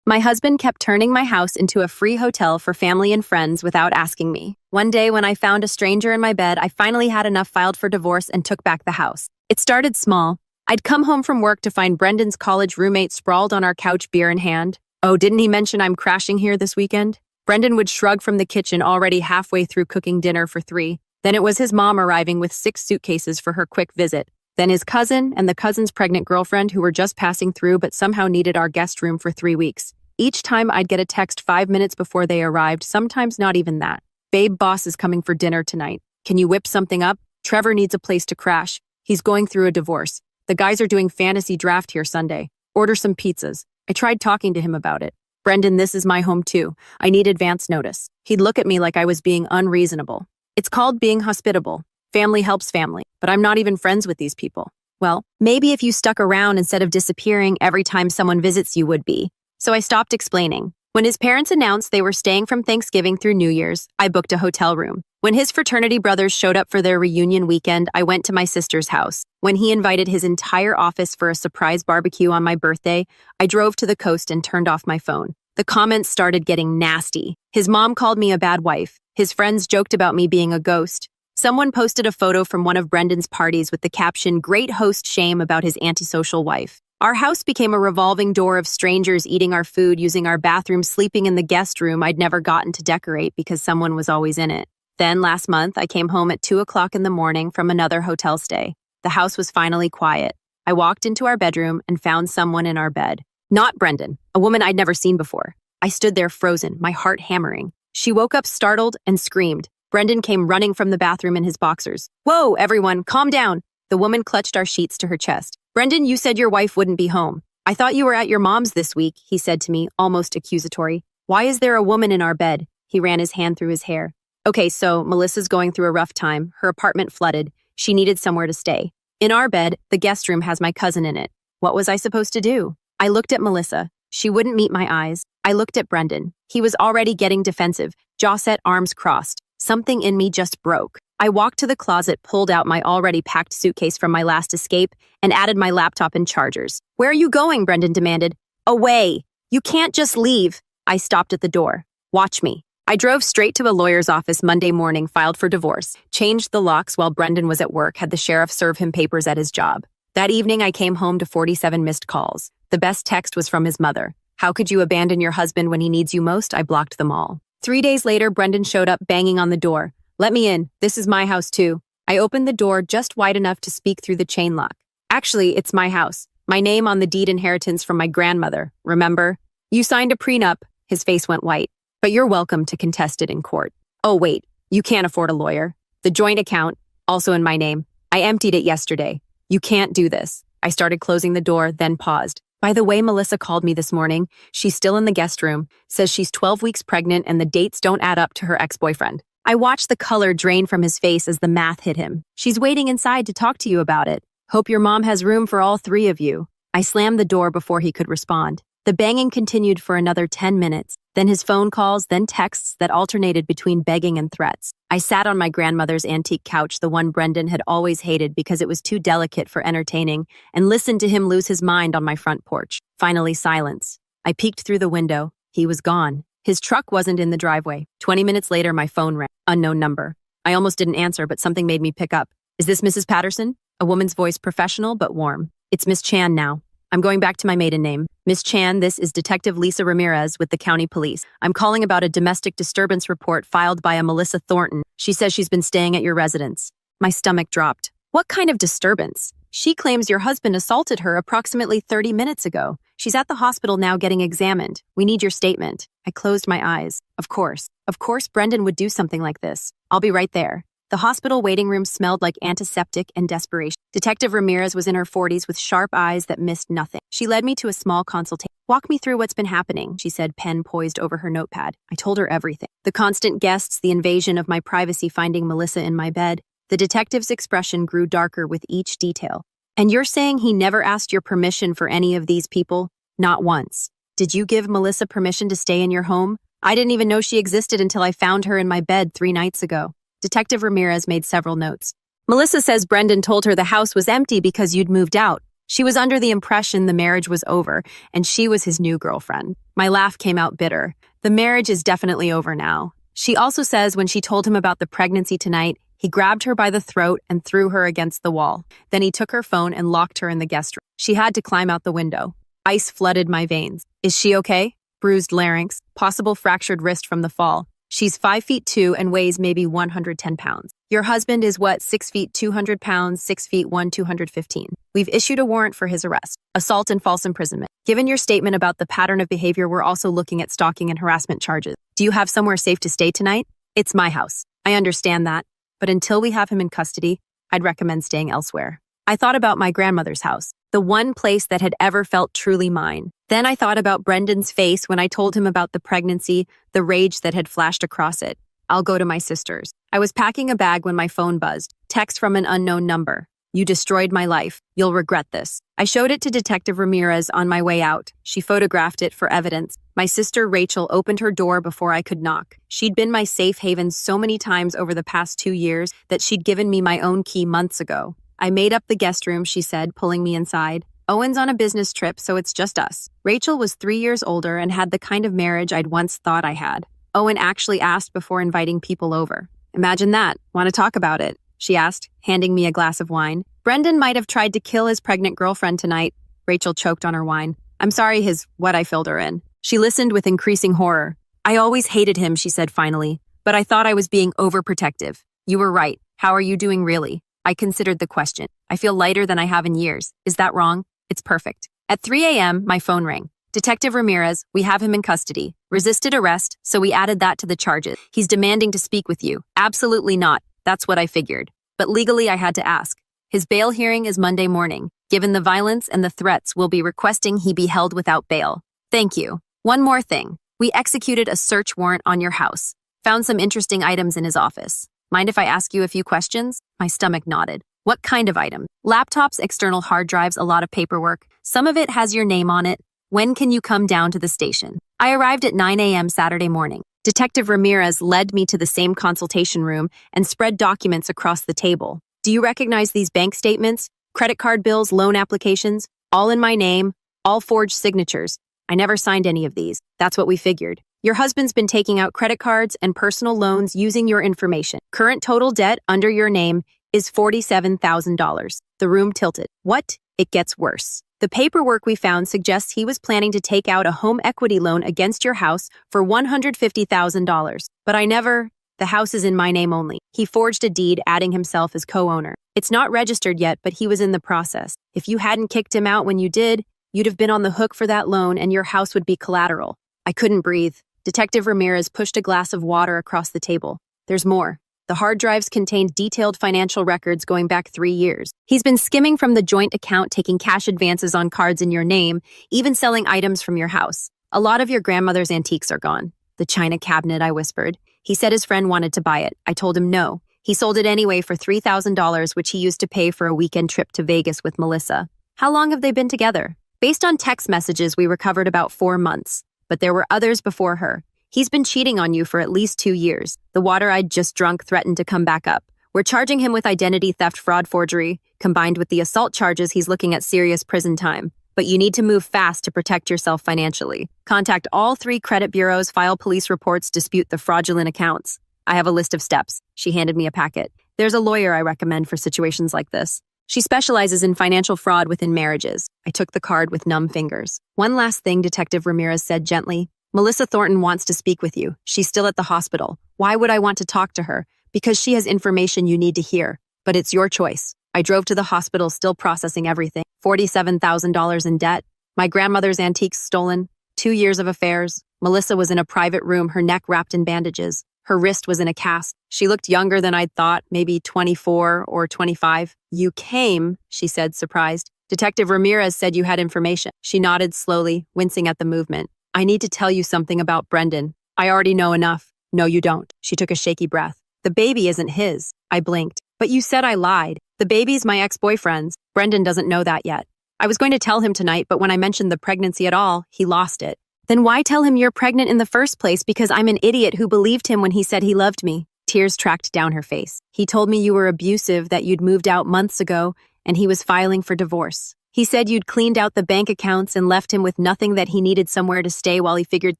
My husband kept turning my house into a free hotel for family and friends without asking me. One day when I found a stranger in my bed, I finally had enough, filed for divorce, and took back the house. It started small. I'd come home from work to find Brendan's college roommate sprawled on our couch, beer in hand. "Oh, didn't he mention I'm crashing here this weekend?" Brendan would shrug from the kitchen, already halfway through cooking dinner for 3. Then it was his mom arriving with 6 suitcases for her quick visit. Then his cousin and the cousin's pregnant girlfriend who were just passing through but somehow needed our guest room for 3 weeks. Each time I'd get a text 5 minutes before they arrived, sometimes not even that. "Babe, boss is coming for dinner tonight. Can you whip something up? Trevor needs a place to crash. He's going through a divorce. The guys are doing fantasy draft here Sunday. Order some pizzas." I tried talking to him about it. "Brendan, this is my home too. I need advance notice." He'd look at me like I was being unreasonable. "It's called being hospitable. Family helps family, but I'm not even friends with these people." "Well, maybe if you stuck around instead of disappearing every time someone visits you would be." So I stopped explaining. When his parents announced they were staying from Thanksgiving through New Year's, I booked a hotel room. When his fraternity brothers showed up for their reunion weekend, I went to my sister's house. When he invited his entire office for a surprise barbecue on my birthday, I drove to the coast and turned off my phone. The comments started getting nasty. His mom called me a bad wife. His friends joked about me being a ghost. Someone posted a photo from one of Brendan's parties with the caption, "Great host shame about his antisocial wife." Our house became a revolving door of strangers eating our food, using our bathroom, sleeping in the guest room I'd never gotten to decorate because someone was always in it. Then last month, I came home at 2 o'clock in the morning from another hotel stay. The house was finally quiet. I walked into our bedroom and found someone in our bed. Not Brendan, a woman I'd never seen before. I stood there frozen, my heart hammering. She woke up startled and screamed. Brendan came running from the bathroom in his boxers. "Whoa, everyone, calm down." The woman clutched our sheets to her chest. "Brendan, you said your wife wouldn't be home." "I thought you were at your mom's this week," he said to me, almost accusatory. "Why is there a woman in our bed?" He ran his hand through his hair. "Okay, so Melissa's going through a rough time. Her apartment flooded. She needed somewhere to stay. In our bed, the guest room has my cousin in it. What was I supposed to do?" I looked at Melissa. She wouldn't meet my eyes. I looked at Brendan. He was already getting defensive, jaw set, arms crossed. Something in me just broke. I walked to the closet, pulled out my already packed suitcase from my last escape, and added my laptop and chargers. "Where are you going?" Brendan demanded. "Away. You can't just leave." I stopped at the door. "Watch me." I drove straight to a lawyer's office Monday morning, filed for divorce, changed the locks while Brendan was at work, had the sheriff serve him papers at his job. That evening, I came home to 47 missed calls. The best text was from his mother. "How could you abandon your husband when he needs you most?" I blocked them all. 3 days later, Brendan showed up banging on the door. "Let me in. This is my house too." I opened the door just wide enough to speak through the chain lock. "Actually, it's my house. My name on the deed inheritance from my grandmother, remember? You signed a prenup." His face went white. "But you're welcome to contest it in court." "Oh, wait. You can't afford a lawyer. The joint account, also in my name. I emptied it yesterday. You can't do this." I started closing the door, then paused. "By the way, Melissa called me this morning. She's still in the guest room, says she's 12 weeks pregnant and the dates don't add up to her ex-boyfriend." I watched the color drain from his face as the math hit him. "She's waiting inside to talk to you about it. Hope your mom has room for all 3 of you." I slammed the door before he could respond. The banging continued for another 10 minutes, then his phone calls, then texts that alternated between begging and threats. I sat on my grandmother's antique couch, the one Brendan had always hated because it was too delicate for entertaining, and listened to him lose his mind on my front porch. Finally, silence. I peeked through the window. He was gone. His truck wasn't in the driveway. 20 minutes later, my phone rang. Unknown number. I almost didn't answer, but something made me pick up. "Is this Mrs. Patterson?" A woman's voice, professional but warm. "It's Miss Chan now." I'm going back to my maiden name. "Miss Chan, this is Detective Lisa Ramirez with the county police. I'm calling about a domestic disturbance report filed by a Melissa Thornton. She says she's been staying at your residence." My stomach dropped. "What kind of disturbance?" "She claims your husband assaulted her approximately 30 minutes ago. She's at the hospital now getting examined. We need your statement." I closed my eyes. Of course Brendan would do something like this. "I'll be right there." The hospital waiting room smelled like antiseptic and desperation. Detective Ramirez was in her 40s with sharp eyes that missed nothing. She led me to a small consultation. "Walk me through what's been happening," she said, pen poised over her notepad. I told her everything. The constant guests, the invasion of my privacy, finding Melissa in my bed. The detective's expression grew darker with each detail. "And you're saying he never asked your permission for any of these people?" "Not once." "Did you give Melissa permission to stay in your home?" "I didn't even know she existed until I found her in my bed 3 nights ago." Detective Ramirez made several notes. "Melissa says Brendan told her the house was empty because you'd moved out. She was under the impression the marriage was over and she was his new girlfriend. My laugh came out bitter. The marriage is definitely over now. She also says when she told him about the pregnancy tonight, he grabbed her by the throat and threw her against the wall. Then he took her phone and locked her in the guest room. She had to climb out the window. Ice flooded my veins. Is she okay? Bruised larynx, possible fractured wrist from the fall. She's 5'2" and weighs maybe 110 pounds. Your husband is what, 6 feet 200 pounds, 6 feet 215. We've issued a warrant for his arrest. Assault and false imprisonment. Given your statement about the pattern of behavior, we're also looking at stalking and harassment charges. Do you have somewhere safe to stay tonight? It's my house. I understand that. But until we have him in custody, I'd recommend staying elsewhere. I thought about my grandmother's house, the one place that had ever felt truly mine. Then I thought about Brendan's face when I told him about the pregnancy, the rage that had flashed across it. I'll go to my sister's. I was packing a bag when my phone buzzed. Text from an unknown number. You destroyed my life. You'll regret this. I showed it to Detective Ramirez on my way out. She photographed it for evidence. My sister Rachel opened her door before I could knock. She'd been my safe haven so many times over the past 2 years that she'd given me my own key months ago. I made up the guest room, she said, pulling me inside. Owen's on a business trip, so it's just us. Rachel was 3 years older and had the kind of marriage I'd once thought I had. Owen actually asked before inviting people over. Imagine that. Want to talk about it? She asked, handing me a glass of wine. Brendan might have tried to kill his pregnant girlfriend tonight. Rachel choked on her wine. I'm sorry what I filled her in. She listened with increasing horror. I always hated him, she said finally, but I thought I was being overprotective. You were right. How are you doing really? I considered the question. I feel lighter than I have in years. Is that wrong? It's perfect. At 3 a.m., my phone rang. Detective Ramirez, we have him in custody. Resisted arrest, so we added that to the charges. He's demanding to speak with you. Absolutely not. That's what I figured. But legally, I had to ask. His bail hearing is Monday morning. Given the violence and the threats, we'll be requesting he be held without bail. Thank you. One more thing. We executed a search warrant on your house. Found some interesting items in his office. Mind if I ask you a few questions? My stomach nodded. What kind of item? Laptops, external hard drives, a lot of paperwork. Some of it has your name on it. When can you come down to the station? I arrived at 9 a.m. Saturday morning. Detective Ramirez led me to the same consultation room and spread documents across the table. Do you recognize these bank statements, credit card bills, loan applications? All in my name, all forged signatures. I never signed any of these. That's what we figured. Your husband's been taking out credit cards and personal loans using your information. Current total debt under your name is $47,000. The room tilted. What? It gets worse. The paperwork we found suggests he was planning to take out a home equity loan against your house for $150,000. But the house is in my name only. He forged a deed adding himself as co-owner. It's not registered yet, but he was in the process. If you hadn't kicked him out when you did, you'd have been on the hook for that loan and your house would be collateral. I couldn't breathe. Detective Ramirez pushed a glass of water across the table. There's more. The hard drives contained detailed financial records going back 3 years. He's been skimming from the joint account, taking cash advances on cards in your name, even selling items from your house. A lot of your grandmother's antiques are gone. The china cabinet, I whispered. He said his friend wanted to buy it. I told him no. He sold it anyway for $3,000, which he used to pay for a weekend trip to Vegas with Melissa. How long have they been together? Based on text messages, we recovered about 4 months. But there were others before her. He's been cheating on you for at least 2 years. The water I'd just drunk threatened to come back up. We're charging him with identity theft, fraud, forgery. Combined with the assault charges, he's looking at serious prison time. But you need to move fast to protect yourself financially. Contact all 3 credit bureaus, file police reports, dispute the fraudulent accounts. I have a list of steps. She handed me a packet. There's a lawyer I recommend for situations like this. She specializes in financial fraud within marriages. I took the card with numb fingers. One last thing, Detective Ramirez said gently. Melissa Thornton wants to speak with you. She's still at the hospital. Why would I want to talk to her? Because she has information you need to hear. But it's your choice. I drove to the hospital, still processing everything. $47,000 in debt. My grandmother's antiques stolen. 2 years of affairs. Melissa was in a private room, her neck wrapped in bandages. Her wrist was in a cast. She looked younger than I'd thought, maybe 24 or 25. You came, she said, surprised. Detective Ramirez said you had information. She nodded slowly, wincing at the movement. I need to tell you something about Brendan. I already know enough. No, you don't. She took a shaky breath. The baby isn't his. I blinked. But you said I lied. The baby's my ex-boyfriend's. Brendan doesn't know that yet. I was going to tell him tonight, but when I mentioned the pregnancy at all, he lost it. Then why tell him you're pregnant in the first place? Because I'm an idiot who believed him when he said he loved me. Tears tracked down her face. He told me you were abusive, that you'd moved out months ago, and he was filing for divorce. He said you'd cleaned out the bank accounts and left him with nothing, that he needed somewhere to stay while he figured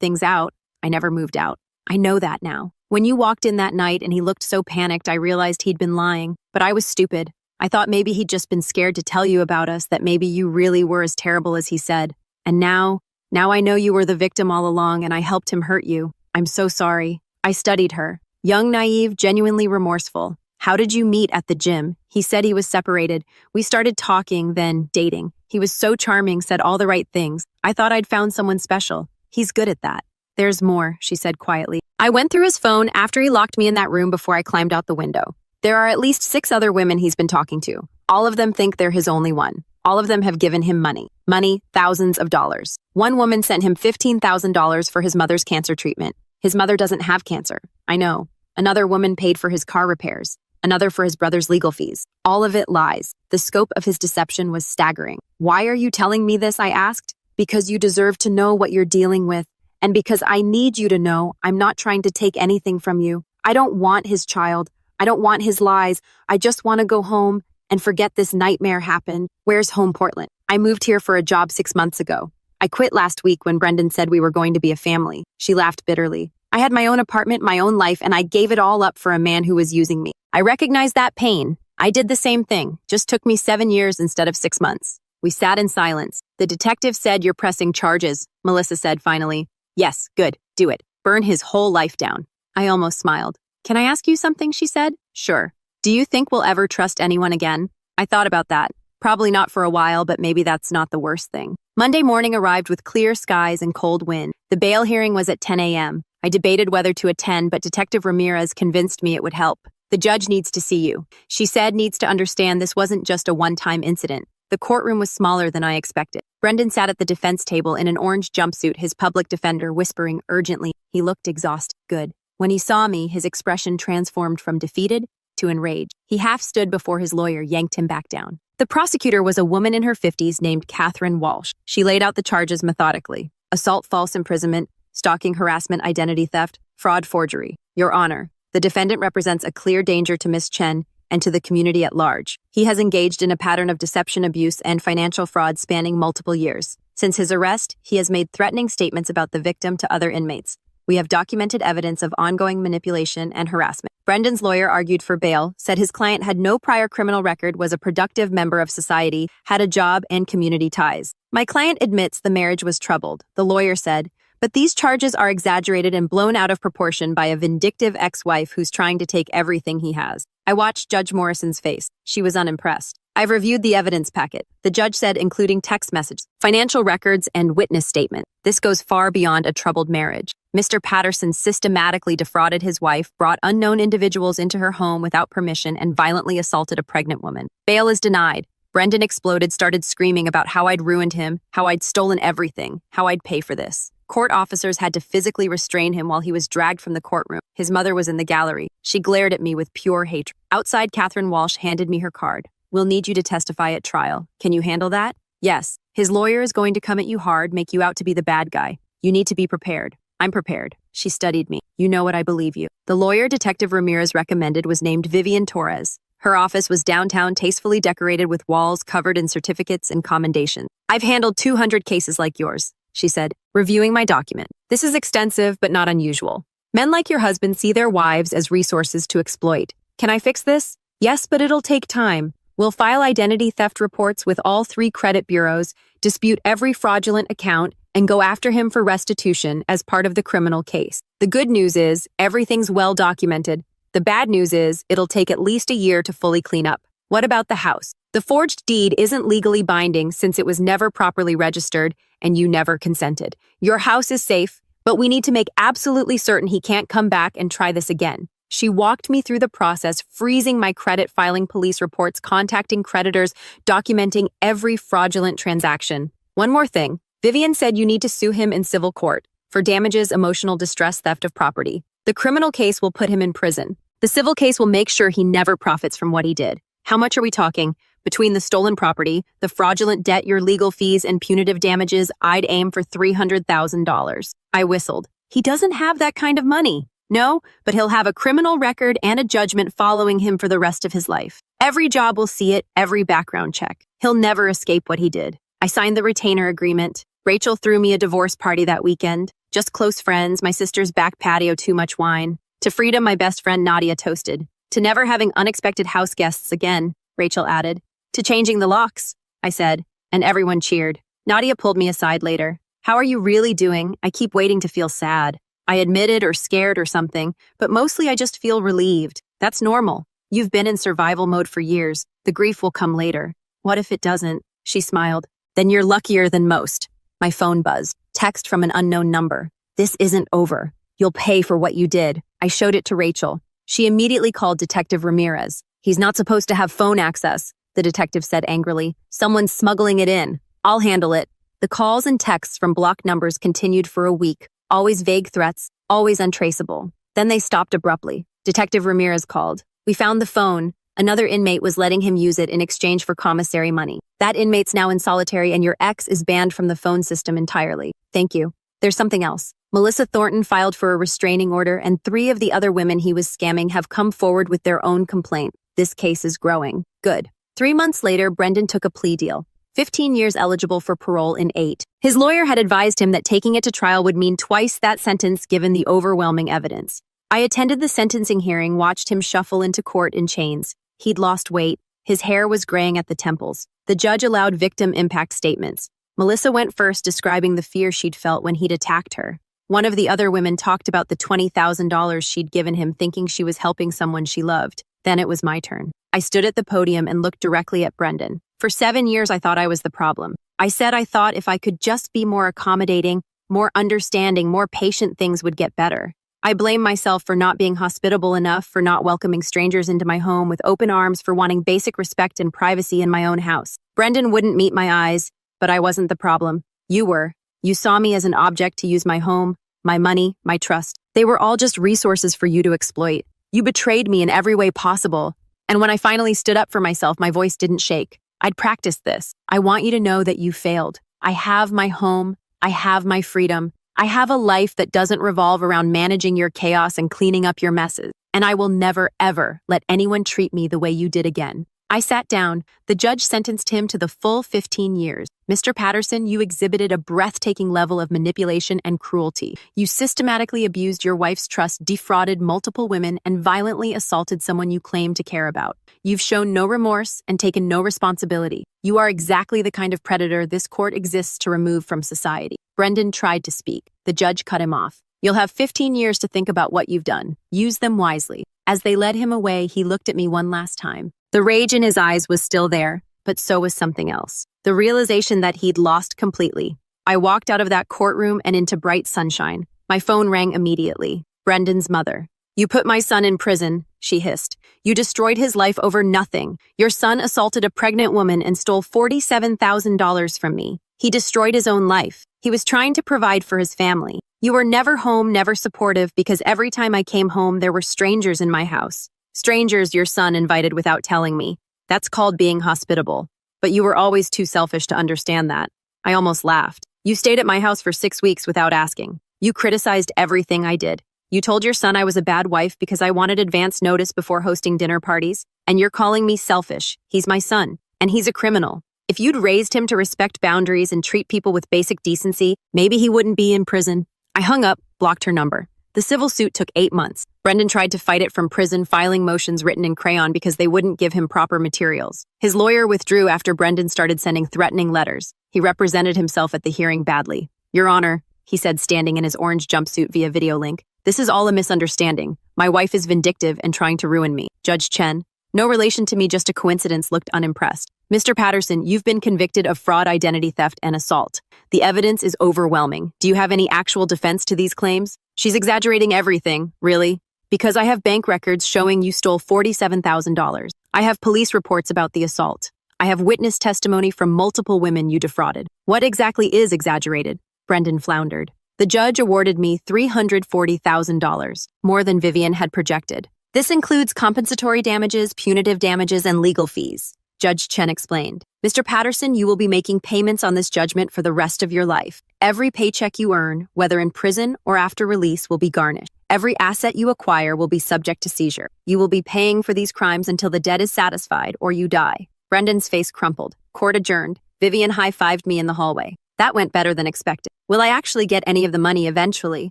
things out. I never moved out. I know that now. When you walked in that night and he looked so panicked, I realized he'd been lying. But I was stupid. I thought maybe he'd just been scared to tell you about us, that maybe you really were as terrible as he said. And now I know you were the victim all along and I helped him hurt you. I'm so sorry. I studied her. Young, naive, genuinely remorseful. How did you meet? At the gym. He said he was separated. We started talking, then dating. He was so charming, said all the right things. I thought I'd found someone special. He's good at that. There's more, she said quietly. I went through his phone after he locked me in that room before I climbed out the window. There are at least 6 other women he's been talking to. All of them think they're his only one. All of them have given him money. Money, thousands of dollars. One woman sent him $15,000 for his mother's cancer treatment. His mother doesn't have cancer. I know. Another woman paid for his car repairs. Another for his brother's legal fees. All of it lies. The scope of his deception was staggering. Why are you telling me this? I asked. Because you deserve to know what you're dealing with. And because I need you to know I'm not trying to take anything from you. I don't want his child. I don't want his lies. I just want to go home and forget this nightmare happened. Where's home, Portland? I moved here for a job 6 months ago. I quit last week when Brendan said we were going to be a family. She laughed bitterly. I had my own apartment, my own life, and I gave it all up for a man who was using me. I recognize that pain. I did the same thing. Just took me 7 years instead of 6 months. We sat in silence. The detective said, "You're pressing charges," Melissa said finally. "Yes, good. Do it. Burn his whole life down." I almost smiled. "Can I ask you something?" she said. "Sure. Do you think we'll ever trust anyone again?" I thought about that. Probably not for a while, but maybe that's not the worst thing. Monday morning arrived with clear skies and cold wind. The bail hearing was at 10 a.m. I debated whether to attend, but Detective Ramirez convinced me it would help. "The judge needs to see you," she said. "Needs to understand this wasn't just a one-time incident." The courtroom was smaller than I expected. Brendan sat at the defense table in an orange jumpsuit, his public defender whispering urgently. He looked exhausted. Good. When he saw me, his expression transformed from defeated to enraged. He half stood before his lawyer, yanked him back down. The prosecutor was a woman in her 50s named Catherine Walsh. She laid out the charges methodically. Assault, false imprisonment, stalking, harassment, identity theft, fraud, forgery. Your Honor, the defendant represents a clear danger to Miss Chen and to the community at large. He has engaged in a pattern of deception, abuse, and financial fraud spanning multiple years. Since his arrest, he has made threatening statements about the victim to other inmates. We have documented evidence of ongoing manipulation and harassment. Brendan's lawyer argued for bail, said his client had no prior criminal record, was a productive member of society, had a job and community ties. My client admits the marriage was troubled, the lawyer said, but these charges are exaggerated and blown out of proportion by a vindictive ex-wife who's trying to take everything he has. I watched Judge Morrison's face. She was unimpressed. I've reviewed the evidence packet, the judge said, including text messages, financial records, and witness statement. This goes far beyond a troubled marriage. Mr. Patterson systematically defrauded his wife, brought unknown individuals into her home without permission, and violently assaulted a pregnant woman. Bail is denied. Brendan exploded, started screaming about how I'd ruined him, how I'd stolen everything, how I'd pay for this. Court officers had to physically restrain him while he was dragged from the courtroom. His mother was in the gallery. She glared at me with pure hatred. Outside, Catherine Walsh handed me her card. "We'll need you to testify at trial. Can you handle that?" "Yes. His lawyer is going to come at you hard, make you out to be the bad guy. You need to be prepared." "I'm prepared." She studied me. "You know what, I believe you." The lawyer Detective Ramirez recommended was named Vivian Torres. Her office was downtown, tastefully decorated with walls covered in certificates and commendations. "I've handled 200 cases like yours," she said, reviewing my document. "This is extensive, but not unusual. Men like your husband see their wives as resources to exploit. Can I fix this?" "Yes, but it'll take time. We'll file identity theft reports with all 3 credit bureaus, dispute every fraudulent account, and go after him for restitution as part of the criminal case. The good news is, everything's well documented. The bad news is, it'll take at least a year to fully clean up." "What about the house?" "The forged deed isn't legally binding since it was never properly registered and you never consented. Your house is safe, but we need to make absolutely certain he can't come back and try this again." She walked me through the process, freezing my credit, filing police reports, contacting creditors, documenting every fraudulent transaction. "One more thing. Vivian said you need to sue him in civil court for damages, emotional distress, theft of property. The criminal case will put him in prison. The civil case will make sure he never profits from what he did." "How much are we talking?" "Between the stolen property, the fraudulent debt, your legal fees, and punitive damages, I'd aim for $300,000. I whistled. "He doesn't have that kind of money." "No, but he'll have a criminal record and a judgment following him for the rest of his life." Every job will see it, every background check. He'll never escape what he did. I signed the retainer agreement. Rachel threw me a divorce party that weekend. Just close friends, my sister's back patio, too much wine. To freedom, my best friend Nadia toasted. To never having unexpected house guests again, Rachel added. To changing the locks, I said, and everyone cheered. Nadia pulled me aside later. How are you really doing? I keep waiting to feel sad. I admitted or scared or something, but mostly I just feel relieved. That's normal. You've been in survival mode for years. The grief will come later. What if it doesn't? She smiled. Then you're luckier than most. My phone buzzed. Text from an unknown number. This isn't over. You'll pay for what you did. I showed it to Rachel. She immediately called Detective Ramirez. He's not supposed to have phone access, the detective said angrily. Someone's smuggling it in. I'll handle it. The calls and texts from blocked numbers continued for a week. Always vague threats, always untraceable. Then they stopped abruptly. Detective Ramirez called. We found the phone. Another inmate was letting him use it in exchange for commissary money. That inmate's now in solitary and your ex is banned from the phone system entirely. Thank you. There's something else. Melissa Thornton filed for a restraining order and 3 of the other women he was scamming have come forward with their own complaint. This case is growing. Good. 3 months later, Brendan took a plea deal. 15 years eligible for parole in 8. His lawyer had advised him that taking it to trial would mean twice that sentence given the overwhelming evidence. I attended the sentencing hearing, watched him shuffle into court in chains. He'd lost weight. His hair was graying at the temples. The judge allowed victim impact statements. Melissa went first, describing the fear she'd felt when he'd attacked her. One of the other women talked about the $20,000 she'd given him, thinking she was helping someone she loved. Then it was my turn. I stood at the podium and looked directly at Brendan. For 7 years, I thought I was the problem. I said I thought if I could just be more accommodating, more understanding, more patient, things would get better. I blame myself for not being hospitable enough, for not welcoming strangers into my home with open arms, for wanting basic respect and privacy in my own house. Brendan wouldn't meet my eyes, but I wasn't the problem. You were. You saw me as an object to use my home, my money, my trust. They were all just resources for you to exploit. You betrayed me in every way possible. And when I finally stood up for myself, my voice didn't shake. I'd practiced this. I want you to know that you failed. I have my home. I have my freedom. I have a life that doesn't revolve around managing your chaos and cleaning up your messes. And I will never, ever let anyone treat me the way you did again. I sat down. The judge sentenced him to the full 15 years. Mr. Patterson, you exhibited a breathtaking level of manipulation and cruelty. You systematically abused your wife's trust, defrauded multiple women, and violently assaulted someone you claim to care about. You've shown no remorse and taken no responsibility. You are exactly the kind of predator this court exists to remove from society. Brendan tried to speak. The judge cut him off. You'll have 15 years to think about what you've done. Use them wisely. As they led him away, he looked at me one last time. The rage in his eyes was still there, but so was something else. The realization that he'd lost completely. I walked out of that courtroom and into bright sunshine. My phone rang immediately. Brendan's mother. You put my son in prison, she hissed. You destroyed his life over nothing. Your son assaulted a pregnant woman and stole $47,000 from me. He destroyed his own life. He was trying to provide for his family. You were never home, never supportive, because every time I came home, there were strangers in my house. Strangers your son invited without telling me. That's called being hospitable. But you were always too selfish to understand that. I almost laughed. You stayed at my house for 6 weeks without asking. You criticized everything I did. You told your son I was a bad wife because I wanted advance notice before hosting dinner parties. And you're calling me selfish. He's my son. And he's a criminal. If you'd raised him to respect boundaries and treat people with basic decency, maybe he wouldn't be in prison. I hung up, blocked her number. The civil suit took 8 months. Brendan tried to fight it from prison, filing motions written in crayon because they wouldn't give him proper materials. His lawyer withdrew after Brendan started sending threatening letters. He represented himself at the hearing badly. Your Honor, he said, standing in his orange jumpsuit via video link. This is all a misunderstanding. My wife is vindictive and trying to ruin me. Judge Chen, no relation to me, just a coincidence, looked unimpressed. Mr. Patterson, you've been convicted of fraud, identity theft, and assault. The evidence is overwhelming. Do you have any actual defense to these claims? She's exaggerating everything, really. Because I have bank records showing you stole $47,000. I have police reports about the assault. I have witness testimony from multiple women you defrauded. What exactly is exaggerated? Brendan floundered. The judge awarded me $340,000, more than Vivian had projected. This includes compensatory damages, punitive damages, and legal fees. Judge Chen explained. Mr. Patterson, you will be making payments on this judgment for the rest of your life. Every paycheck you earn, whether in prison or after release, will be garnished. Every asset you acquire will be subject to seizure. You will be paying for these crimes until the debt is satisfied or you die. Brendan's face crumpled. Court adjourned. Vivian high-fived me in the hallway. That went better than expected. Will I actually get any of the money eventually?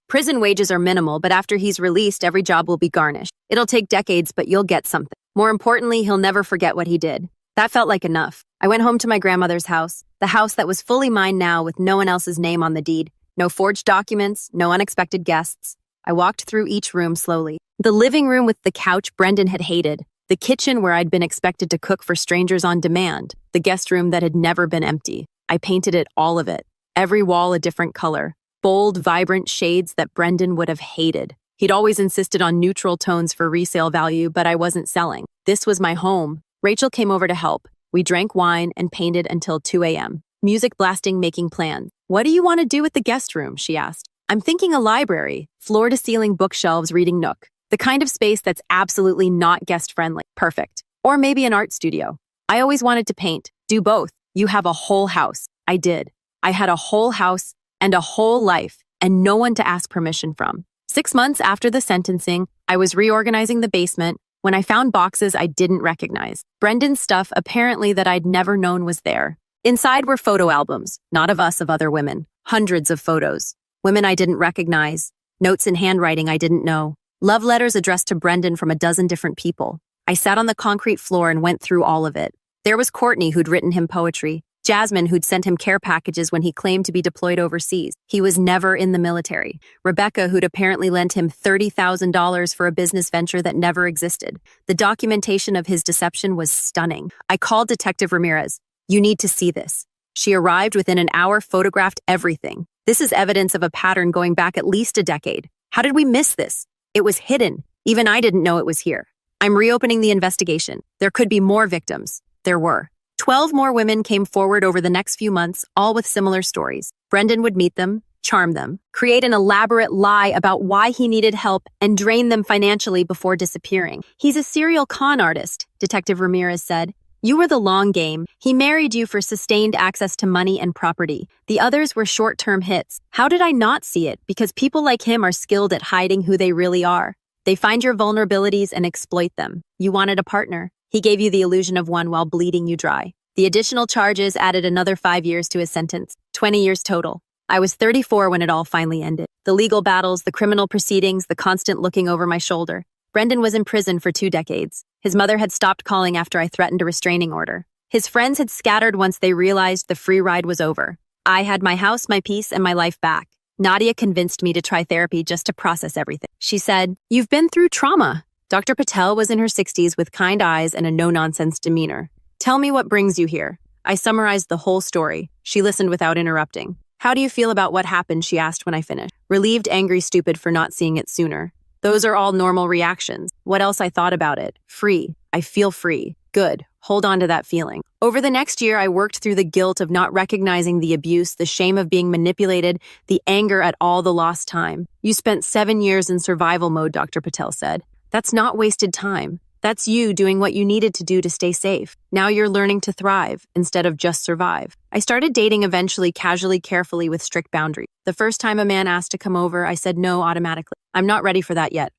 Prison wages are minimal, but after he's released, every job will be garnished. It'll take decades, but you'll get something. More importantly, he'll never forget what he did. That felt like enough. I went home to my grandmother's house, the house that was fully mine now with no one else's name on the deed. No forged documents, no unexpected guests. I walked through each room slowly. The living room with the couch Brendan had hated. The kitchen where I'd been expected to cook for strangers on demand. The guest room that had never been empty. I painted it, all of it. Every wall a different color. Bold, vibrant shades that Brendan would have hated. He'd always insisted on neutral tones for resale value, but I wasn't selling. This was my home. Rachel came over to help. We drank wine and painted until 2 a.m. Music blasting, making plans. What do you want to do with the guest room? She asked. I'm thinking a library, floor-to-ceiling bookshelves, reading nook. The kind of space that's absolutely not guest-friendly. Perfect. Or maybe an art studio. I always wanted to paint. Do both. You have a whole house. I did. I had a whole house and a whole life and no one to ask permission from. 6 months after the sentencing, I was reorganizing the basement when I found boxes I didn't recognize. Brendan's stuff, apparently, that I'd never known was there. Inside were photo albums, not of us, of other women. Hundreds of photos. Women I didn't recognize. Notes in handwriting I didn't know. Love letters addressed to Brendan from a dozen different people. I sat on the concrete floor and went through all of it. There was Courtney, who'd written him poetry. Jasmine, who'd sent him care packages when he claimed to be deployed overseas. He was never in the military. Rebecca, who'd apparently lent him $30,000 for a business venture that never existed. The documentation of his deception was stunning. I called Detective Ramirez. You need to see this. She arrived within an hour, photographed everything. This is evidence of a pattern going back at least a decade. How did we miss this? It was hidden. Even I didn't know it was here. I'm reopening the investigation. There could be more victims. There were. 12 more women came forward over the next few months, all with similar stories. Brendan would meet them, charm them, create an elaborate lie about why he needed help, and drain them financially before disappearing. He's a serial con artist, Detective Ramirez said. You were the long game. He married you for sustained access to money and property. The others were short-term hits. How did I not see it? Because people like him are skilled at hiding who they really are. They find your vulnerabilities and exploit them. You wanted a partner. He gave you the illusion of one while bleeding you dry. The additional charges added another 5 years to his sentence, 20 years total. I was 34 when it all finally ended. The legal battles, the criminal proceedings, the constant looking over my shoulder. Brendan was in prison for 2 decades. His mother had stopped calling after I threatened a restraining order. His friends had scattered once they realized the free ride was over. I had my house, my peace, and my life back. Nadia convinced me to try therapy just to process everything. She said, "You've been through trauma." Dr. Patel was in her 60s with kind eyes and a no-nonsense demeanor. Tell me what brings you here. I summarized the whole story. She listened without interrupting. How do you feel about what happened? She asked when I finished. Relieved, angry, stupid for not seeing it sooner. Those are all normal reactions. What else I thought about it? Free. I feel free. Good. Hold on to that feeling. Over the next year, I worked through the guilt of not recognizing the abuse, the shame of being manipulated, the anger at all the lost time. You spent 7 years in survival mode, Dr. Patel said. That's not wasted time. That's you doing what you needed to do to stay safe. Now you're learning to thrive instead of just survive. I started dating eventually, casually, carefully, with strict boundaries. The first time a man asked to come over, I said no automatically. I'm not ready for that yet.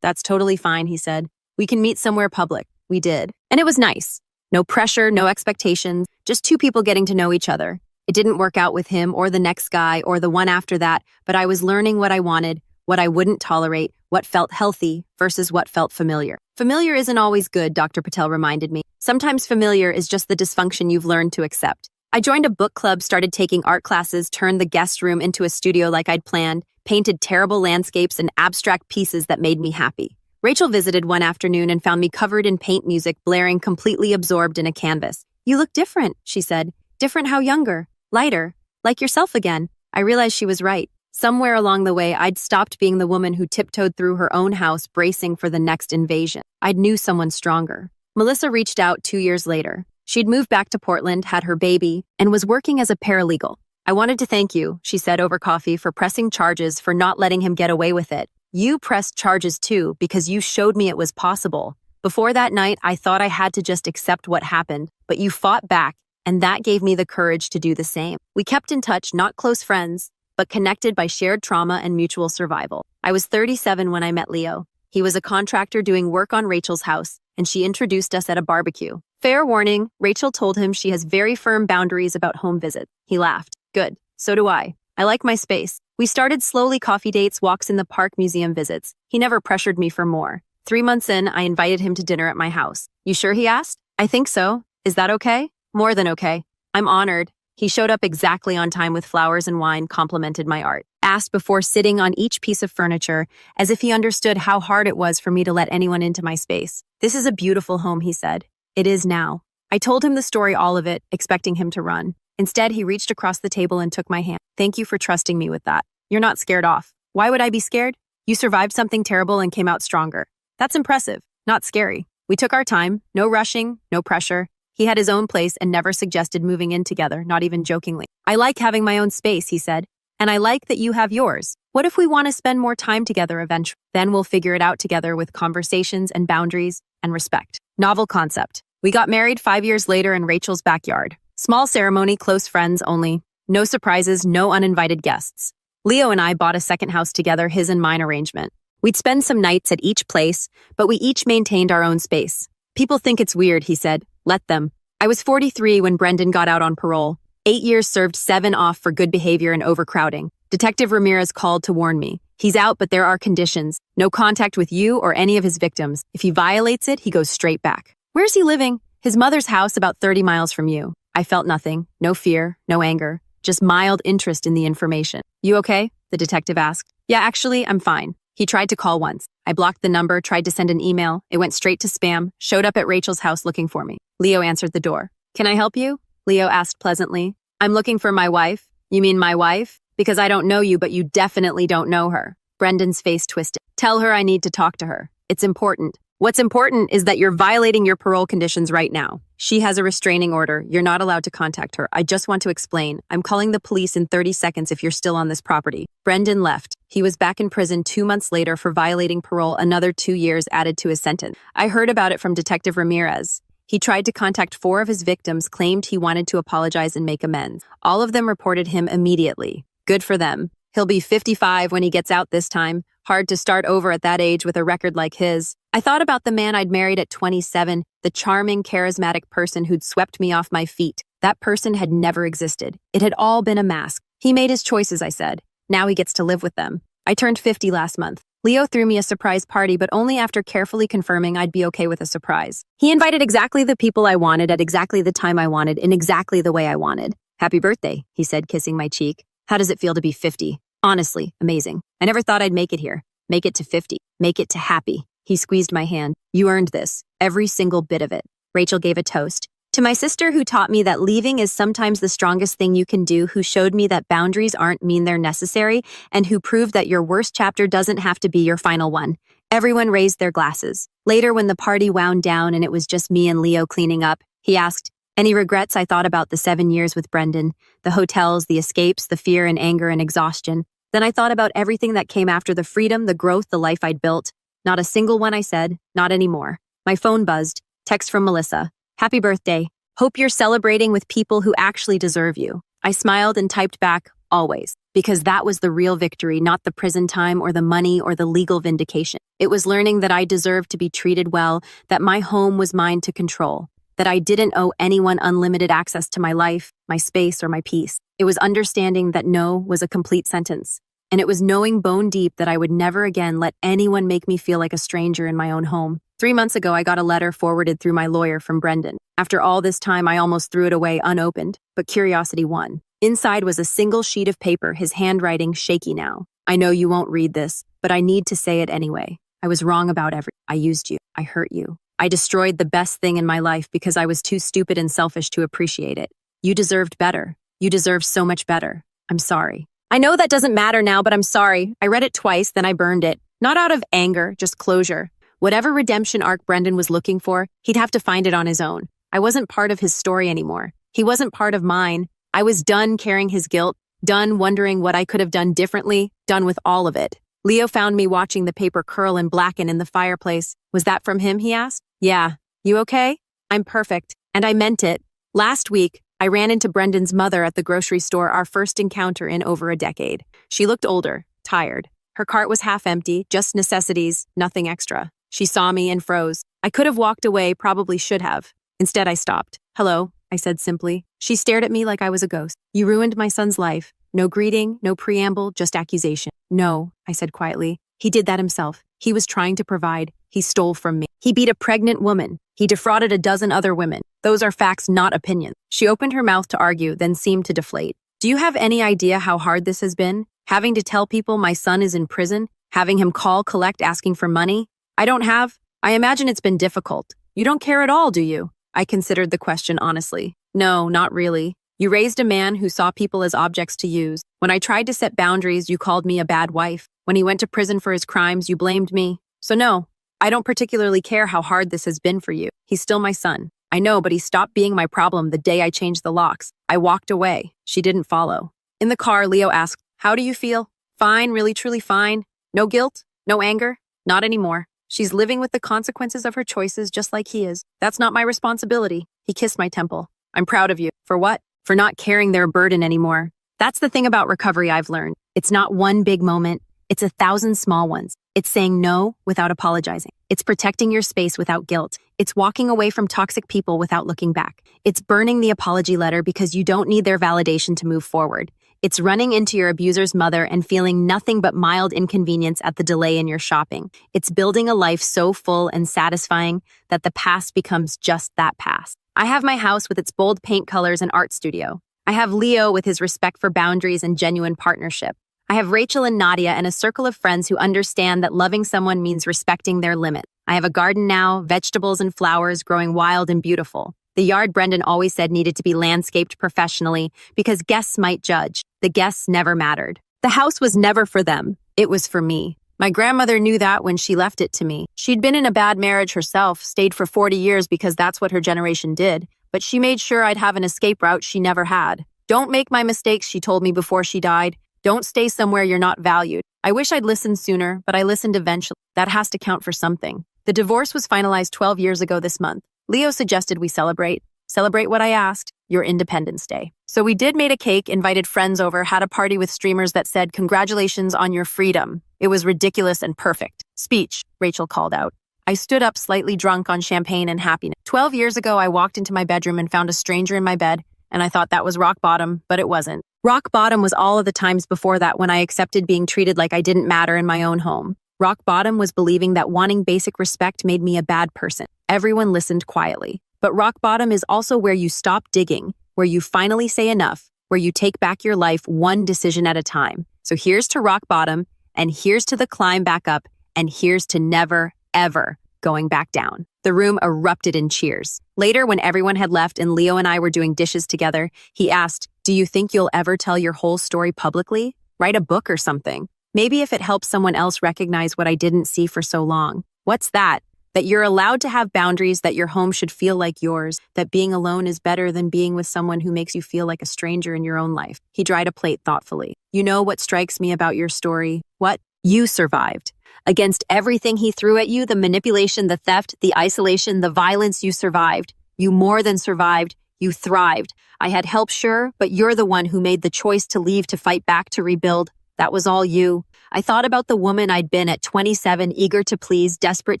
That's totally fine, he said. We can meet somewhere public. We did. And it was nice. No pressure, no expectations, just 2 people getting to know each other. It didn't work out with him or the next guy or the one after that, but I was learning what I wanted, what I wouldn't tolerate, what felt healthy versus what felt familiar. Familiar isn't always good, Dr. Patel reminded me. Sometimes familiar is just the dysfunction you've learned to accept. I joined a book club, started taking art classes, turned the guest room into a studio like I'd planned, painted terrible landscapes and abstract pieces that made me happy. Rachel visited one afternoon and found me covered in paint music, blaring, completely absorbed in a canvas. You look different, she said. Different how? Younger, lighter, like yourself again. I realized she was right. Somewhere along the way, I'd stopped being the woman who tiptoed through her own house, bracing for the next invasion. I'd knew someone stronger. Melissa reached out 2 years later. She'd moved back to Portland, had her baby, and was working as a paralegal. I wanted to thank you, she said over coffee, for pressing charges, for not letting him get away with it. You pressed charges too, because you showed me it was possible. Before that night, I thought I had to just accept what happened, but you fought back, and that gave me the courage to do the same. We kept in touch, not close friends, but connected by shared trauma and mutual survival. I was 37 when I met Leo. He was a contractor doing work on Rachel's house, and she introduced us at a barbecue. Fair warning, Rachel told him she has very firm boundaries about home visits. He laughed. Good, so do I. I like my space. We started slowly coffee dates, walks in the park, museum visits. He never pressured me for more. 3 months in, I invited him to dinner at my house. You sure, he asked? I think so. Is that okay? More than okay. I'm honored. He showed up exactly on time with flowers and wine, complimented my art. Asked before sitting on each piece of furniture, as if he understood how hard it was for me to let anyone into my space. This is a beautiful home, he said. It is now. I told him the story, all of it, expecting him to run. Instead, he reached across the table and took my hand. Thank you for trusting me with that. You're not scared off. Why would I be scared? You survived something terrible and came out stronger. That's impressive, not scary. We took our time, no rushing, no pressure. He had his own place and never suggested moving in together, not even jokingly. I like having my own space, he said, and I like that you have yours. What if we want to spend more time together eventually? Then we'll figure it out together with conversations and boundaries and respect. Novel concept. We got married 5 years later in Rachel's backyard. Small ceremony, close friends only. No surprises, no uninvited guests. Leo and I bought a second house together, his and mine arrangement. We'd spend some nights at each place, but we each maintained our own space. People think it's weird, he said. Let them. I was 43 when Brendan got out on parole. 8 years served, 7 off for good behavior and overcrowding. Detective Ramirez called to warn me. He's out, but there are conditions. No contact with you or any of his victims. If he violates it, he goes straight back. Where's he living? His mother's house, about 30 miles from you. I felt nothing. No fear, no anger. Just mild interest in the information. You okay? The detective asked. Yeah, actually, I'm fine. He tried to call once. I blocked the number, tried to send an email. It went straight to spam, showed up at Rachel's house looking for me. Leo answered the door. Can I help you? Leo asked pleasantly. I'm looking for my wife. You mean my wife? Because I don't know you, but you definitely don't know her. Brendan's face twisted. Tell her I need to talk to her. It's important. What's important is that you're violating your parole conditions right now. She has a restraining order. You're not allowed to contact her. I just want to explain. I'm calling the police in 30 seconds if you're still on this property. Brendan left. He was back in prison 2 months later for violating parole, another 2 years added to his sentence. I heard about it from Detective Ramirez. He tried to contact 4 of his victims, claimed he wanted to apologize and make amends. All of them reported him immediately. Good for them. He'll be 55 when he gets out this time. Hard to start over at that age with a record like his. I thought about the man I'd married at 27, the charming, charismatic person who'd swept me off my feet. That person had never existed. It had all been a mask. He made his choices, I said. Now he gets to live with them. I turned 50 last month. Leo threw me a surprise party, but only after carefully confirming I'd be okay with a surprise. He invited exactly the people I wanted at exactly the time I wanted in exactly the way I wanted. Happy birthday, he said, kissing my cheek. How does it feel to be 50? Honestly, amazing. I never thought I'd make it here. Make it to 50. Make it to happy. He squeezed my hand. You earned this. Every single bit of it. Rachel gave a toast. To my sister who taught me that leaving is sometimes the strongest thing you can do, who showed me that boundaries aren't mean they're necessary, and who proved that your worst chapter doesn't have to be your final one. Everyone raised their glasses. Later, when the party wound down and it was just me and Leo cleaning up, he asked, any regrets? I thought about the 7 years with Brendan, the hotels, the escapes, the fear and anger and exhaustion. Then I thought about everything that came after, the freedom, the growth, the life I'd built. Not a single one, I said. Not anymore. My phone buzzed. Text from Melissa. Happy birthday. Hope you're celebrating with people who actually deserve you. I smiled and typed back, always. Because that was the real victory, not the prison time or the money or the legal vindication. It was learning that I deserved to be treated well, that my home was mine to control, that I didn't owe anyone unlimited access to my life, my space, or my peace. It was understanding that no was a complete sentence. And it was knowing bone deep that I would never again let anyone make me feel like a stranger in my own home. 3 months ago, I got a letter forwarded through my lawyer from Brendan. After all this time, I almost threw it away unopened, but curiosity won. Inside was a single sheet of paper, his handwriting shaky now. I know you won't read this, but I need to say it anyway. I was wrong about everything. I used you. I hurt you. I destroyed the best thing in my life because I was too stupid and selfish to appreciate it. You deserved better. You deserve so much better. I'm sorry. I know that doesn't matter now, but I'm sorry. I read it twice, then I burned it. Not out of anger, just closure. Whatever redemption arc Brendan was looking for, he'd have to find it on his own. I wasn't part of his story anymore. He wasn't part of mine. I was done carrying his guilt, done wondering what I could have done differently, done with all of it. Leo found me watching the paper curl and blacken in the fireplace. Was that from him, he asked? Yeah, you okay? I'm perfect, and I meant it. Last week, I ran into Brendan's mother at the grocery store, our first encounter in over a decade. She looked older, tired. Her cart was half empty, just necessities, nothing extra. She saw me and froze. I could have walked away, probably should have. Instead, I stopped. Hello, I said simply. She stared at me like I was a ghost. You ruined my son's life. No greeting, no preamble, just accusation. No, I said quietly. He did that himself. He was trying to provide. He stole from me. He beat a pregnant woman. He defrauded a dozen other women. Those are facts, not opinions. She opened her mouth to argue, then seemed to deflate. Do you have any idea how hard this has been? Having to tell people my son is in prison? Having him call, collect, asking for money? I don't have. I imagine it's been difficult. You don't care at all, do you? I considered the question honestly. No, not really. You raised a man who saw people as objects to use. When I tried to set boundaries, you called me a bad wife. When he went to prison for his crimes, you blamed me. So no, I don't particularly care how hard this has been for you. He's still my son. I know, but he stopped being my problem the day I changed the locks. I walked away. She didn't follow. In the car, Leo asked, "How do you feel?" Fine, really truly fine. No guilt? No anger? Not anymore. She's living with the consequences of her choices just like he is. That's not my responsibility. He kissed my temple. I'm proud of you. For what? For not carrying their burden anymore. That's the thing about recovery I've learned. It's not one big moment. It's 1,000 small ones. It's saying no without apologizing. It's protecting your space without guilt. It's walking away from toxic people without looking back. It's burning the apology letter because you don't need their validation to move forward. It's running into your abuser's mother and feeling nothing but mild inconvenience at the delay in your shopping. It's building a life so full and satisfying that the past becomes just that past. I have my house with its bold paint colors and art studio. I have Leo with his respect for boundaries and genuine partnership. I have Rachel and Nadia and a circle of friends who understand that loving someone means respecting their limits. I have a garden now, vegetables and flowers growing wild and beautiful. The yard Brendan always said needed to be landscaped professionally because guests might judge. The guests never mattered. The house was never for them. It was for me. My grandmother knew that when she left it to me. She'd been in a bad marriage herself, stayed for 40 years because that's what her generation did, but she made sure I'd have an escape route she never had. Don't make my mistakes, she told me before she died. Don't stay somewhere you're not valued. I wish I'd listened sooner, but I listened eventually. That has to count for something. The divorce was finalized 12 years ago this month. Leo suggested we celebrate. Celebrate what I asked, your Independence Day. So we made a cake, invited friends over, had a party with streamers that said, "Congratulations on your freedom." It was ridiculous and perfect. Speech, Rachel called out. I stood up slightly drunk on champagne and happiness. 12 years ago, I walked into my bedroom and found a stranger in my bed, and I thought that was rock bottom, but it wasn't. Rock bottom was all of the times before that when I accepted being treated like I didn't matter in my own home. Rock bottom was believing that wanting basic respect made me a bad person. Everyone listened quietly. But rock bottom is also where you stop digging, where you finally say enough, where you take back your life one decision at a time. So here's to rock bottom, and here's to the climb back up, and here's to never, ever going back down. The room erupted in cheers. Later, when everyone had left and Leo and I were doing dishes together, he asked, "Do you think you'll ever tell your whole story publicly? Write a book or something? Maybe if it helps someone else recognize what I didn't see for so long." What's that? That you're allowed to have boundaries, that your home should feel like yours, that being alone is better than being with someone who makes you feel like a stranger in your own life. He dried a plate thoughtfully. You know what strikes me about your story? What? You survived. Against everything he threw at you, the manipulation, the theft, the isolation, the violence, you survived. You more than survived. You thrived. I had help, sure, but you're the one who made the choice to leave, to fight back, to rebuild. That was all you. I thought about the woman I'd been at 27, eager to please, desperate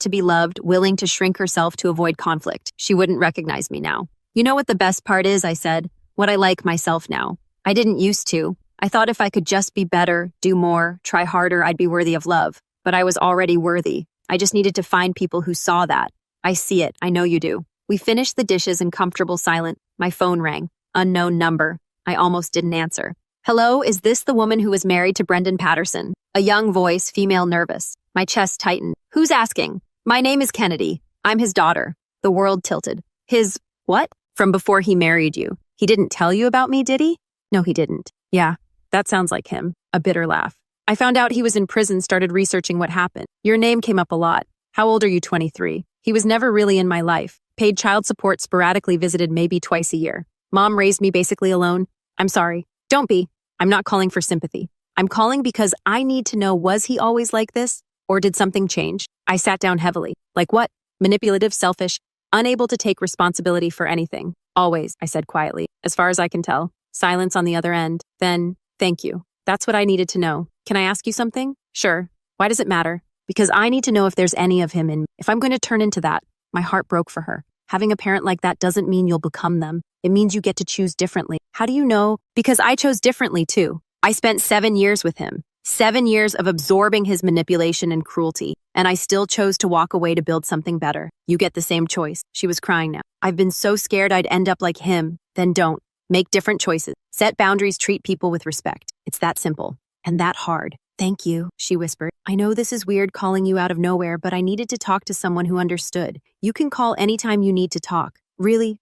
to be loved, willing to shrink herself to avoid conflict. She wouldn't recognize me now. You know what the best part is, I said. What I like myself now. I didn't used to. I thought if I could just be better, do more, try harder, I'd be worthy of love. But I was already worthy. I just needed to find people who saw that. I see it. I know you do. We finished the dishes in comfortable silence. My phone rang. Unknown number. I almost didn't answer. Hello, is this the woman who was married to Brendan Patterson? A young voice, female, nervous. My chest tightened. Who's asking? My name is Kennedy. I'm his daughter. The world tilted. His what? From before he married you. He didn't tell you about me, did he? No, he didn't. Yeah, that sounds like him. A bitter laugh. I found out he was in prison, started researching what happened. Your name came up a lot. How old are you? 23. He was never really in my life. Paid child support, sporadically visited maybe twice a year. Mom raised me basically alone. I'm sorry. Don't be. I'm not calling for sympathy. I'm calling because I need to know, was he always like this? Or did something change? I sat down heavily. Like what? Manipulative, selfish, unable to take responsibility for anything. Always, I said quietly. As far as I can tell. Silence on the other end. Then, thank you. That's what I needed to know. Can I ask you something? Sure. Why does it matter? Because I need to know if there's any of him in me. If I'm going to turn into that. My heart broke for her. Having a parent like that doesn't mean you'll become them. It means you get to choose differently. How do you know? Because I chose differently too. I spent 7 years with him. 7 years of absorbing his manipulation and cruelty. And I still chose to walk away to build something better. You get the same choice. She was crying now. I've been so scared I'd end up like him. Then don't. Make different choices. Set boundaries, treat people with respect. It's that simple. And that hard. Thank you, she whispered. I know this is weird calling you out of nowhere, but I needed to talk to someone who understood. You can call anytime you need to talk. Really,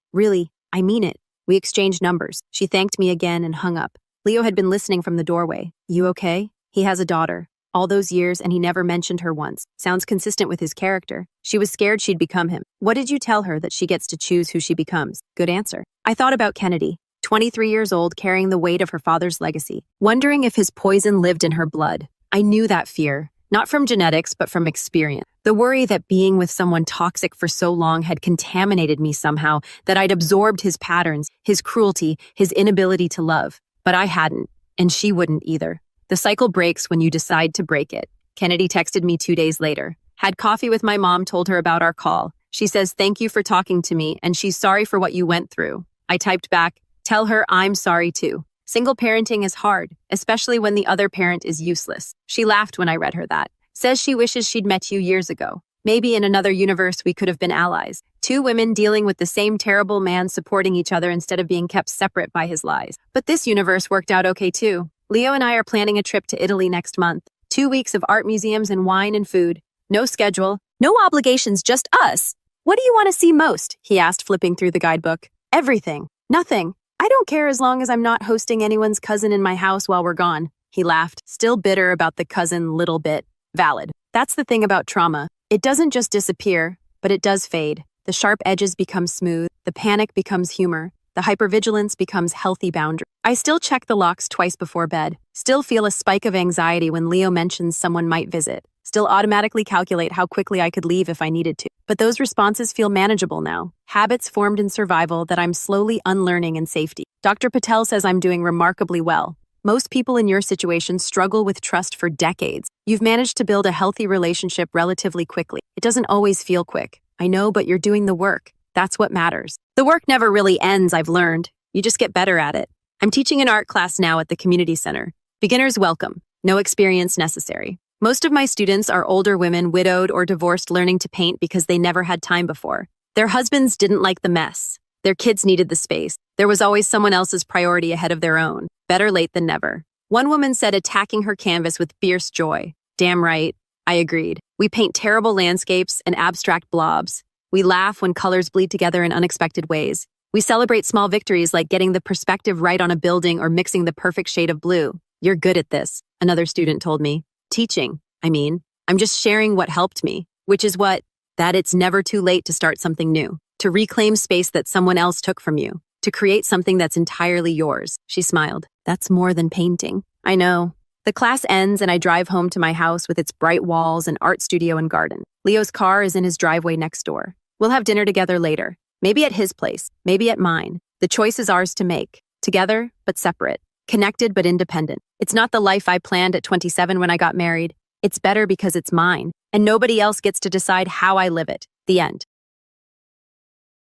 I mean it. We exchanged numbers. She thanked me again and hung up. Leo had been listening from the doorway. You okay? He has a daughter. All those years and he never mentioned her once. Sounds consistent with his character. She was scared she'd become him. What did you tell her that she gets to choose who she becomes? Good answer. I thought about Kennedy. 23 years old, carrying the weight of her father's legacy, wondering if his poison lived in her blood. I knew that fear, not from genetics, but from experience. The worry that being with someone toxic for so long had contaminated me somehow, that I'd absorbed his patterns, his cruelty, his inability to love. But I hadn't, and she wouldn't either. The cycle breaks when you decide to break it. Kennedy texted me 2 days later. Had coffee with my mom, told her about our call. She says, thank you for talking to me, and she's sorry for what you went through. I typed back, tell her I'm sorry too. Single parenting is hard, especially when the other parent is useless. She laughed when I read her that. Says she wishes she'd met you years ago. Maybe in another universe we could have been allies. 2 women dealing with the same terrible man supporting each other instead of being kept separate by his lies. But this universe worked out okay too. Leo and I are planning a trip to Italy next month. 2 weeks of art museums and wine and food. No schedule, no obligations, just us. What do you want to see most? He asked, flipping through the guidebook. Everything. Nothing. I don't care as long as I'm not hosting anyone's cousin in my house while we're gone. He laughed, still bitter about the cousin little bit. Valid. That's the thing about trauma. It doesn't just disappear, but it does fade. The sharp edges become smooth. The panic becomes humor. The hypervigilance becomes healthy boundary. I still check the locks twice before bed. Still feel a spike of anxiety when Leo mentions someone might visit. Still automatically calculate how quickly I could leave if I needed to. But those responses feel manageable now. Habits formed in survival that I'm slowly unlearning in safety. Dr. Patel says I'm doing remarkably well. Most people in your situation struggle with trust for decades. You've managed to build a healthy relationship relatively quickly. It doesn't always feel quick. I know, but you're doing the work. That's what matters. The work never really ends, I've learned. You just get better at it. I'm teaching an art class now at the community center. Beginners welcome. No experience necessary. Most of my students are older women, widowed or divorced, learning to paint because they never had time before. Their husbands didn't like the mess. Their kids needed the space. There was always someone else's priority ahead of their own. Better late than never. One woman said, attacking her canvas with fierce joy. Damn right. I agreed. We paint terrible landscapes and abstract blobs. We laugh when colors bleed together in unexpected ways. We celebrate small victories like getting the perspective right on a building or mixing the perfect shade of blue. You're good at this, another student told me. Teaching, I'm just sharing what helped me, which is that it's never too late to start something new, to reclaim space that someone else took from you, to create something that's entirely yours. She smiled. That's more than painting. I know. The class ends and I drive home to my house with its bright walls and art studio and garden. Leo's car is in his driveway next door. We'll have dinner together later. Maybe at his place, maybe at mine. The choice is ours to make. Together, but separate. Connected, but independent. It's not the life I planned at 27 when I got married. It's better because it's mine, and nobody else gets to decide how I live it. The end.